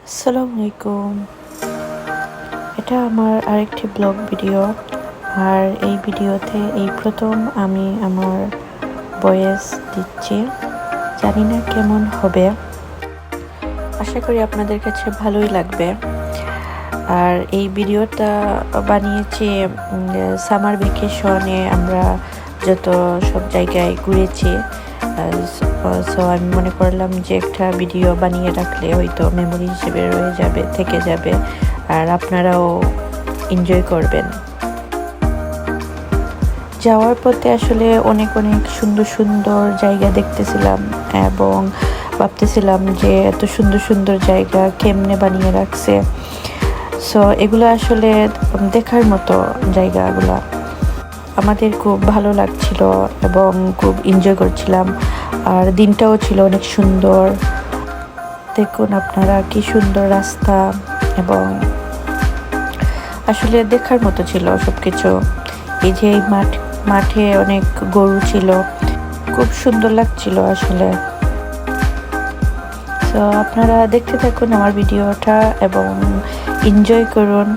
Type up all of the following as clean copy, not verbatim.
আসসালামু আলাইকুম। এটা আমার আরেকটি ব্লগ ভিডিও। আর এই ভিডিওতে এই প্রথম আমি আমার ভয়েস দিচ্ছি। জানি না কেমন হবে, আশা করি আপনাদের কাছে ভালোই লাগবে। আর এই ভিডিওটা বানিয়েছি সামার ভ্যাকেশনে আমরা যত সব জায়গায় ঘুরেছি। সো আমি মনে করলাম যে একটা ভিডিও বানিয়ে রাখলে হয়তো মেমোরি হিসেবে রয়ে যাবে, থেকে যাবে, আর আপনারাও এনজয় করবেন। যাওয়ার পথে আসলে অনেক সুন্দর সুন্দর জায়গা দেখতেছিলাম এবং ভাবতেছিলাম যে এত সুন্দর সুন্দর জায়গা কেমনে বানিয়ে রাখছে। সো এগুলো আসলে দেখার মতো জায়গাগুলো। আমাদের খুব ভালো লাগছিল এবং খুব এনজয় করছিলাম। আর দিনটাও ছিল অনেক সুন্দর। দেখুন আপনারা কি সুন্দর রাস্তা, এবং আসলে দেখার মতো ছিল সব কিছু। এই যে এই মাঠে অনেক গরু ছিল, খুব সুন্দর লাগছিল আসলে। তো আপনারা দেখতে থাকুন আমার ভিডিওটা এবং এনজয় করুন।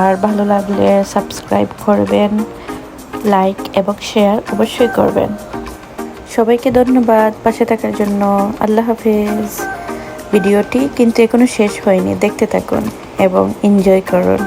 আর ভালো লাগলে সাবস্ক্রাইব করবেন, লাইক এবং শেয়ার অবশ্যই করবেন। সবাইকে ধন্যবাদ পাশে থাকার জন্য। আল্লাহ হাফেজ। ভিডিওটি কিন্তু এখনো শেষ হয়নি, দেখতে থাকুন এবং এনজয় করুন।